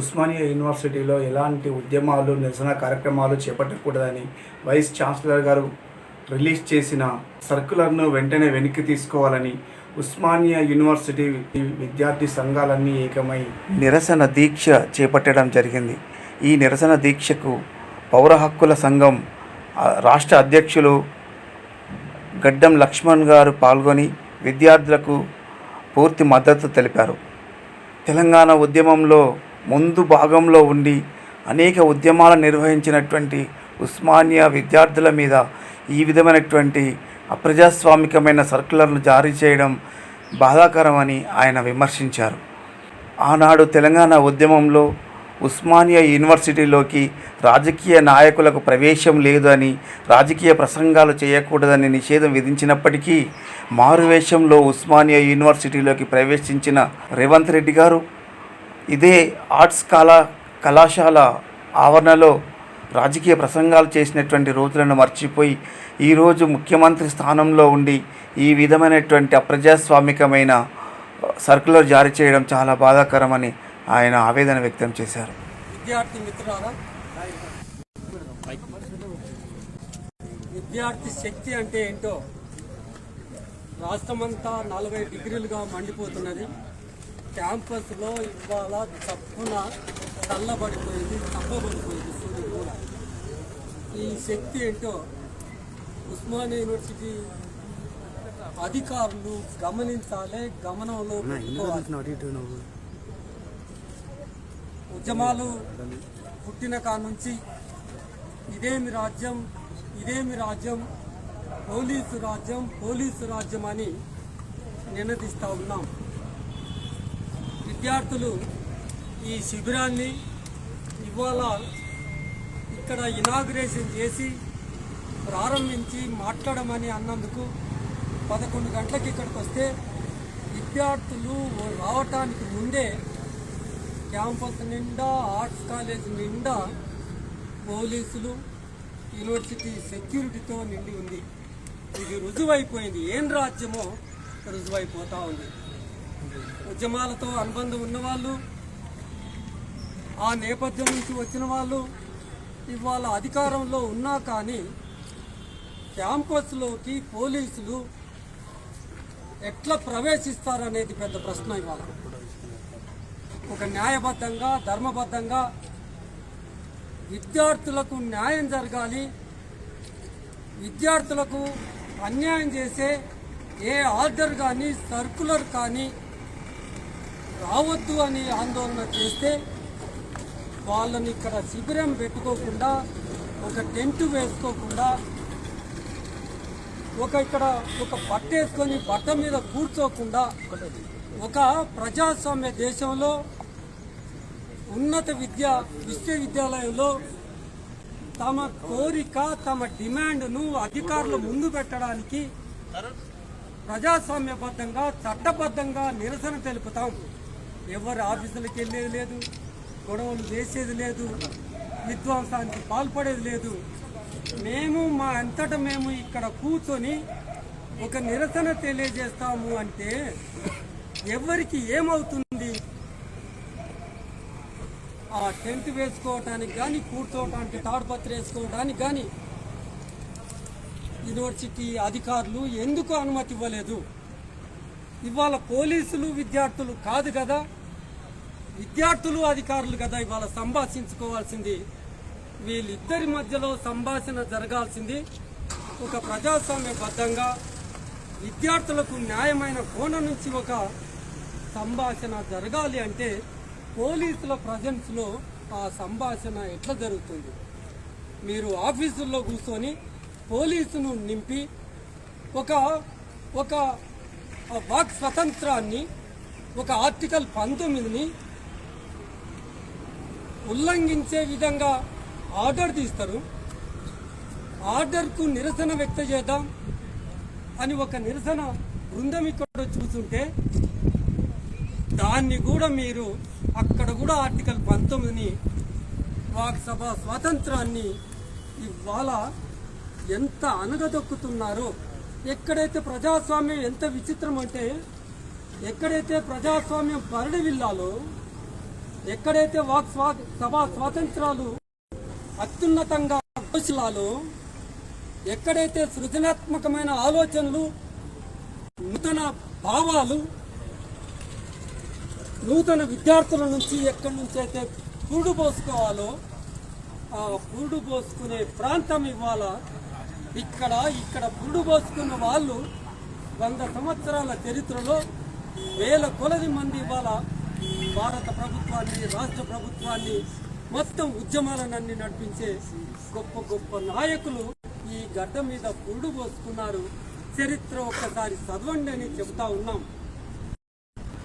ఉస్మానియా యూనివర్సిటీలో ఎలాంటి ఉద్యమాలు నిరసన కార్యక్రమాలు చేపట్టకూడదని వైస్ ఛాన్సలర్ గారు రిలీజ్ చేసిన సర్క్యులర్ను వెంటనే వెనక్కి తీసుకోవాలని ఉస్మానియా యూనివర్సిటీ విద్యార్థి సంఘాలన్నీ ఏకమై నిరసన దీక్ష చేపట్టడం జరిగింది. ఈ నిరసన దీక్షకు పౌర హక్కుల సంఘం రాష్ట్ర అధ్యక్షులు గడ్డం లక్ష్మణ్ గారు పాల్గొని విద్యార్థులకు పూర్తి మద్దతు తెలిపారు. తెలంగాణ ఉద్యమంలో ముందు భాగంలో ఉండి అనేక ఉద్యమాలు నిర్వహించినటువంటి ఉస్మానియా విద్యార్థుల మీద ఈ విధమైనటువంటి అప్రజాస్వామికమైన సర్క్యులర్ను జారీ చేయడం బాధాకరమని ఆయన విమర్శించారు. ఆనాడు తెలంగాణ ఉద్యమంలో ఉస్మానియా యూనివర్సిటీలోకి రాజకీయ నాయకులకు ప్రవేశం లేదు అని, రాజకీయ ప్రసంగాలు చేయకూడదని నిషేధం విధించినప్పటికీ మారువేషంలో ఉస్మానియా యూనివర్సిటీలోకి ప్రవేశించిన రేవంత్ రెడ్డి గారు ఇదే ఆర్ట్స్ కళాశాల ఆవరణలో రాజకీయ ప్రసంగాలు చేసినటువంటి రోజులను మర్చిపోయి ఈరోజు ముఖ్యమంత్రి స్థానంలో ఉండి ఈ విధమైనటువంటి అప్రజాస్వామికమైన సర్క్యులర్ జారీ చేయడం చాలా బాధాకరమని ఆయన ఆవేదన వ్యక్తం చేశారు. విద్యార్థి మిత్రులారా, విద్యార్థి శక్తి అంటే ఏంటో రాష్ట్రమంతా 40 డిగ్రీలుగా మండిపోతున్నది. క్యాంపస్లో ఇవాళ చప్పున చల్లబడిపోయింది, తప్పబడిపోయింది సూర్యుడు కూడా. ఈ శక్తి ఏంటో ఉస్మానియా యూనివర్సిటీ అధికారులు గమనించాలి, గమనంలో పెట్టుకోవాలి. ఉద్యమాలు పుట్టిన కాడ నుంచి ఇదేమి రాజ్యం, ఇదేమి రాజ్యం, పోలీసు రాజ్యం, పోలీసు రాజ్యం అని నినదిస్తూ ఉన్నాం. విద్యార్థులు ఈ శిబిరాన్ని ఇవాళ ఇక్కడ ఇనాగ్రేషన్ చేసి ప్రారంభించి మాట్లాడమని అన్నందుకు 11 గంటలకు ఇక్కడికి వస్తే విద్యార్థులు రావటానికి ముందే క్యాంపస్ నిండా, ఆర్ట్స్ కాలేజ్ నిండా పోలీసులు, యూనివర్సిటీ సెక్యూరిటీతో నిండి ఉంది. ఇది రుజువైపోయింది. ఏం రాజ్యమో రుజువైపోతూ ఉంది. ఉద్యమాలతో అనుబంధం ఉన్నవాళ్ళు, ఆ నేపథ్యం నుంచి వచ్చిన వాళ్ళు ఇవాళ అధికారంలో ఉన్నా కానీ క్యాంపస్లోకి పోలీసులు ఎట్లా ప్రవేశిస్తారనేది పెద్ద ప్రశ్న. ఇవాళ ఒక న్యాయబద్ధంగా, ధర్మబద్ధంగా విద్యార్థులకు న్యాయం జరగాలి. విద్యార్థులకు అన్యాయం చేసే ఏ ఆర్డర్ కానీ, సర్కులర్ కానీ రావద్దు అని ఆందోళన చేస్తే వాళ్ళని ఇక్కడ శిబిరం పెట్టుకోకుండా, ఒక టెంట్ వేసుకోకుండా, ఇక్కడ ఒక పట్టేసుకొని బట్ట మీద కూర్చోకుండా, ఒక ప్రజాస్వామ్య దేశంలో ఉన్నత విశ్వవిద్యాలయంలో తమ కోరిక, తమ డిమాండ్ను అధికారులు ముందు పెట్టడానికి ప్రజాస్వామ్యబద్ధంగా, చట్టబద్ధంగా నిరసన తెలుపుతాం. ఎవరు ఆఫీసులకు వెళ్ళేది లేదు, గొడవలు చేసేది లేదు, విధ్వంసానికి పాల్పడేది లేదు. మేము మా అంతటా మేము ఇక్కడ కూర్చొని ఒక నిరసన తెలియజేస్తాము అంటే ఎవరికి ఏమవుతుంది? ఆ టెంట్ వేసుకోవటానికి కానీ, కూర్చోవటానికి తాడుపత్రి వేసుకోవడానికి కానీ యూనివర్సిటీ అధికారులు ఎందుకు అనుమతి ఇవ్వలేదు? ఇవాళ పోలీసులు విద్యార్థులు కాదు కదా, విద్యార్థులు అధికారులు కదా ఇవాళ సంభాషించుకోవాల్సింది. వీళ్ళిద్దరి మధ్యలో సంభాషణ జరగాల్సింది ఒక ప్రజాస్వామ్యబద్ధంగా, విద్యార్థులకు న్యాయమైన కోణం నుంచి ఒక సంభాషణ జరగాలి. అంటే పోలీసుల ప్రజెన్స్లో ఆ సంభాషణ ఎట్లా జరుగుతుంది? మీరు ఆఫీసుల్లో కూర్చొని పోలీసును నింపి ఒక వాక్ స్వతంత్రాన్ని, ఒక ఆర్టికల్ 19ని ఉల్లంఘించే విధంగా ఆర్డర్ తీస్తారు. ఆర్డర్కు నిరసన వ్యక్తం చేద్దాం అని ఒక నిరసన బృందం ఇక్కడ చూస్తుంటే దాన్ని కూడా మీరు అక్కడ కూడా ఆర్టికల్ 19ని, వాక్సభ స్వాతంత్రాన్ని ఇవాళ ఎంత అనగదొక్కుతున్నారో. ఎక్కడైతే ప్రజాస్వామ్యం ఎంత విచిత్రం అంటే, ఎక్కడైతే ప్రజాస్వామ్యం పరిడి విల్లాలో ఎక్కడైతే సభా స్వాతంత్రాలు అత్యున్నతంగా ఘోషిలాలో, ఎక్కడైతే సృజనాత్మకమైన ఆలోచనలు, నూతన భావాలు, నూతన విద్యార్థుల నుంచి ఎక్కడి నుంచి అయితే పురుడు పోసుకోవాలో ఆ పురుడు పోసుకునే ప్రాంతం ఇవ్వాలా. ఇక్కడ పురుడు పోసుకున్న వాళ్ళు 100 సంవత్సరాల చరిత్రలో వేల కొలది మంది ఇవాళ భారత ప్రభుత్వాన్ని, రాష్ట్ర ప్రభుత్వాన్ని, మొత్తం ఉద్యమాలన్నీ నడిపించే గొప్ప గొప్ప నాయకులు ఈ గడ్డ మీద పురుడు పోసుకున్నారు. చరిత్ర ఒక్కసారి చదవండి అని చెబుతా ఉన్నాం.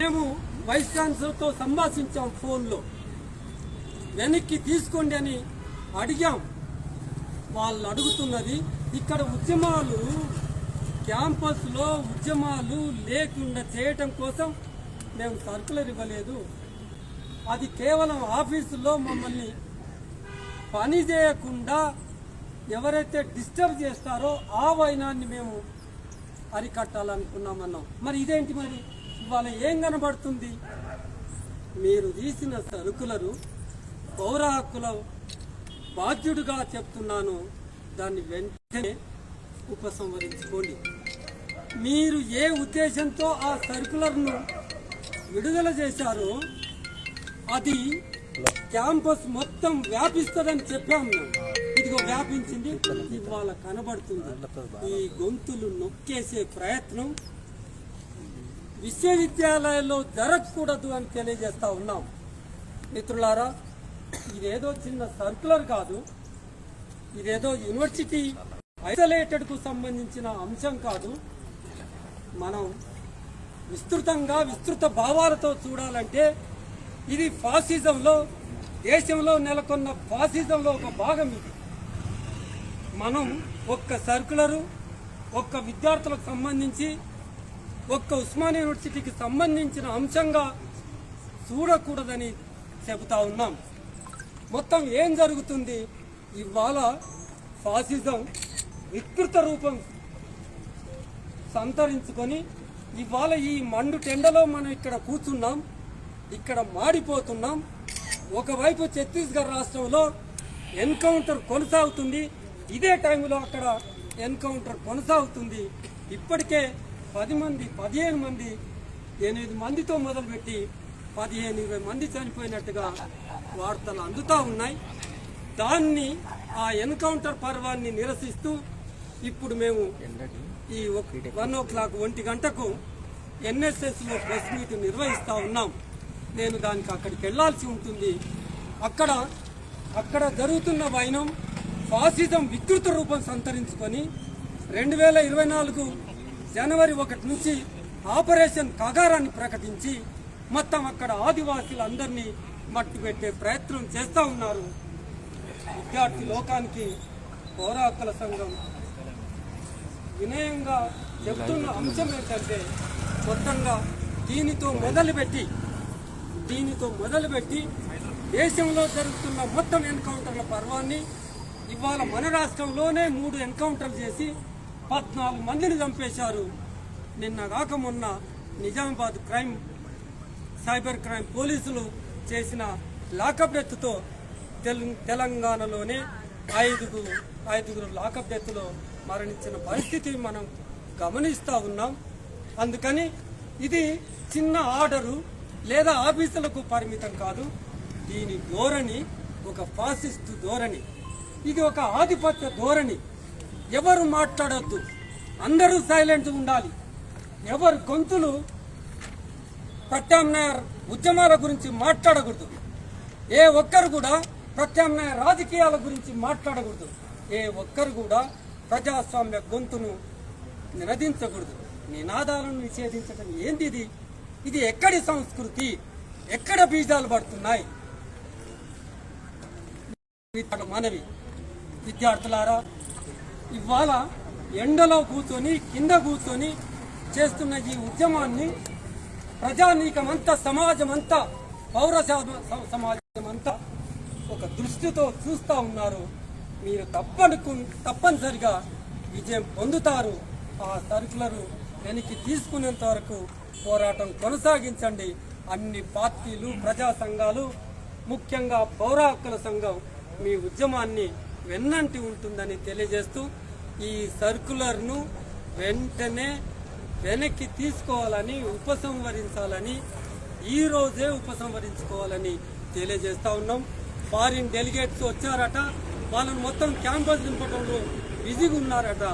మేము వైస్ ఛాన్సలర్తో సంభాషించాం ఫోన్లో, వెనక్కి తీసుకోండి అని అడిగాం. వాళ్ళు అడుగుతున్నది ఇక్కడ ఉద్యమాలు, క్యాంపస్లో ఉద్యమాలు లేకుండా చేయటం కోసం మేము సర్కులర్ ఇవ్వలేదు. అది కేవలం ఆఫీసులో మమ్మల్ని పని చేయకుండా ఎవరైతే డిస్టర్బ్ చేస్తారో ఆ వైనాన్ని మేము అరికట్టాలనుకున్నామన్నాం. మరి ఇదేంటి? మరి ఇవాళ ఏం కనబడుతుంది? మీరు తీసిన సర్కులరు పౌర హక్కుల బాధ్యుడిగా చెప్తున్నాను, దాన్ని వెంటనే ఉపసంహరించుకోండి. మీరు ఏ ఉద్దేశంతో ఆ సర్కులర్ను విడుదల చేశారో అది క్యాంపస్ మొత్తం వ్యాపిస్తుందని చెప్పాము మేము. ఇదిగో వ్యాపించింది, ఇవాళ కనబడుతుంది. ఈ గొంతులు నొక్కేసే ప్రయత్నం విశ్వవిద్యాలయాల్లో జరగకూడదు అని తెలియజేస్తా ఉన్నాం. మిత్రులారా, ఇదేదో చిన్న సర్కులర్ కాదు, ఇదేదో యూనివర్సిటీ ఐసోలేటెడ్కు సంబంధించిన అంశం కాదు. మనం విస్తృత భావాలతో చూడాలంటే ఇది ఫాసిజంలో, దేశంలో నెలకొన్న ఫాసిజంలో ఒక భాగం. ఇది మనం ఒక్క సర్కులరు, ఒక్క విద్యార్థులకు సంబంధించి, ఒక్క ఉస్మానియా యూనివర్సిటీకి సంబంధించిన అంశంగా చూడకూడదని చెబుతా ఉన్నాం. మొత్తం ఏం జరుగుతుంది? ఇవాళ ఫాసిజం వికృత రూపం సంతరించుకొని ఇవాళ ఈ మండు టెండలో మనం ఇక్కడ కూర్చున్నాం, ఇక్కడ మాడిపోతున్నాం. ఒకవైపు ఛత్తీస్గఢ్ రాష్ట్రంలో ఎన్కౌంటర్ కొనసాగుతుంది, ఇదే టైంలో అక్కడ ఎన్కౌంటర్ కొనసాగుతుంది. ఇప్పటికే 10 మంది, 15 మంది, 8 మందితో మొదలుపెట్టి 15-20 మంది చనిపోయినట్టుగా వార్తలు అందుతూ ఉన్నాయి. దాన్ని, ఆ ఎన్కౌంటర్ పర్వాన్ని నిరసిస్తూ ఇప్పుడు మేము ఈ 1 గంటకు ఎన్ఎస్ఎస్లో ప్రెస్ మీట్ నిర్వహిస్తూ ఉన్నాం. నేను దానికి అక్కడికి వెళ్లాల్సి ఉంటుంది. అక్కడ జరుగుతున్న వైనం ఫాసిజం వికృత రూపం సంతరించుకొని 2024 జనవరి 1 నుంచి ఆపరేషన్ కగారాన్ని ప్రకటించి మొత్తం అక్కడ ఆదివాసీలందరినీ మట్టి పెట్టే ప్రయత్నం చేస్తూ ఉన్నారు. విద్యార్థి లోకానికి పౌర హక్కుల సంఘం వినయంగా చెబుతున్న అంశం ఏంటంటే, మొత్తంగా దీనితో మొదలుపెట్టి దేశంలో జరుగుతున్న మొత్తం ఎన్కౌంటర్ల పర్వాన్ని ఇవాళ మన రాష్ట్రంలోనే 3 ఎన్కౌంటర్లు చేసి 14 మందిని చంపేశారు. నిన్న కాక మొన్న నిజామాబాద్ సైబర్ క్రైమ్ పోలీసులు చేసిన లాకప్ డెత్తో తెలంగాణలోనే ఐదుగురు లాకప్ డెత్లో మరణించిన పరిస్థితి మనం గమనిస్తూ ఉన్నాం. అందుకని ఇది చిన్న ఆర్డరు లేదా ఆఫీసులకు పరిమితం కాదు. దీని ధోరణి ఒక ఫాసిస్ట్ ధోరణి, ఇది ఒక ఆధిపత్య ధోరణి. ఎవరు మాట్లాడొద్దు, అందరూ సైలెంట్ ఉండాలి. ఎవరు గొంతులు ప్రత్యామ్నాయ ఉద్యమాల గురించి మాట్లాడకూడదు. ఏ ఒక్కరు కూడా ప్రత్యామ్నాయ రాజకీయాల గురించి మాట్లాడకూడదు. ఏ ఒక్కరు కూడా ప్రజాస్వామ్య గొంతును నినదించకూడదు. నినాదాలను నిషేధించడం ఏంది? ఇది ఎక్కడి సంస్కృతి? ఎక్కడ బీజాలు పడుతున్నాయి? మనవి విద్యార్థులారా, ఇవాళ ఎండలో కూర్చొని, కింద కూర్చొని చేస్తున్న ఈ ఉద్యమాన్ని ప్రజానీకమంతా, సమాజమంతా, పౌర సమాజమంతా ఒక దృష్టితో చూస్తూ ఉన్నారు. మీరు తప్పనిసరిగా విజయం పొందుతారు. ఆ సర్కులరు వెనక్కి తీసుకునేంత వరకు పోరాటం కొనసాగించండి. అన్ని పార్టీలు, ప్రజా సంఘాలు ముఖ్యంగా పౌర హక్కుల సంఘం మీ ఉద్యమాన్ని వెన్నంటి ఉంటుందని తెలియజేస్తూ ఈ సర్కులర్ను వెంటనే వెనక్కి తీసుకోవాలని ఉపసంహరించాలని ఈ రోజే ఉపసంహరించుకోవాలని తెలియజేస్తా ఉన్నాం. ఫారిన్ డెలిగేట్స్ వచ్చారట, వాళ్ళని మొత్తం క్యాంపస్ నింపడంలో బిజీగా ఉన్నారట.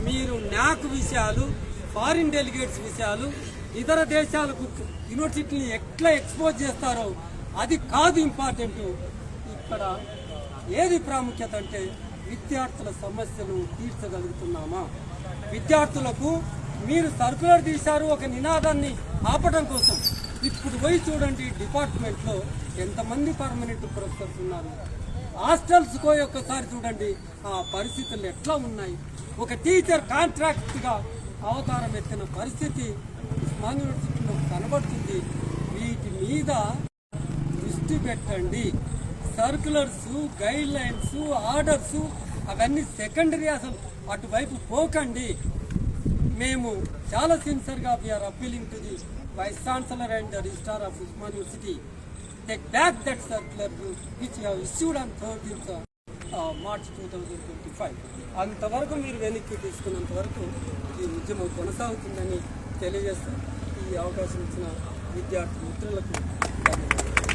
మీరు న్యాక్ విషయాలు, ఫారిన్ డెలిగేట్స్ విషయాలు, ఇతర దేశాలకు యూనివర్సిటీని ఎట్లా ఎక్స్పోజ్ చేస్తారో అది కాదు ఇంపార్టెంట్. ఇక్కడ ఏది ప్రాముఖ్యత అంటే విద్యార్థుల సమస్యలు తీర్చగలుగుతున్నామా? విద్యార్థులకు మీరు సర్కులర్ తీశారు ఒక నినాదాన్ని ఆపడం కోసం. ఇప్పుడు పోయి చూడండి డిపార్ట్మెంట్లో ఎంతమంది పర్మనెంట్ ప్రొఫెసర్స్ ఉన్నారు. హాస్టల్స్ పోయి ఒక్కసారి చూడండి ఆ పరిస్థితులు ఎట్లా ఉన్నాయి. ఒక టీచర్ కాంట్రాక్ట్గా అవతారం ఎత్తిన పరిస్థితి ఉస్మాన్ యూనివర్సిటీలో కనబడుతుంది. వీటి మీద దృష్టి పెట్టండి. సర్కులర్స్, గైడ్ లైన్స్, ఆర్డర్స్ అవన్నీ సెకండరీ, అసలు అటువైపు పోకండి. మేము చాలా సిన్సియర్గా we are appealing to the vice chancellor and registrar of Osman university, take back that circular which you have issued on 13th March 2025. అంతవరకు మీరు వెనక్కి తీసుకున్నంత వరకు ఈ ఉద్యమం కొనసాగుతుందని తెలియజేస్తూ ఈ అవకాశం ఇచ్చిన విద్యార్థి మిత్రులకు ధన్యవాదాలు.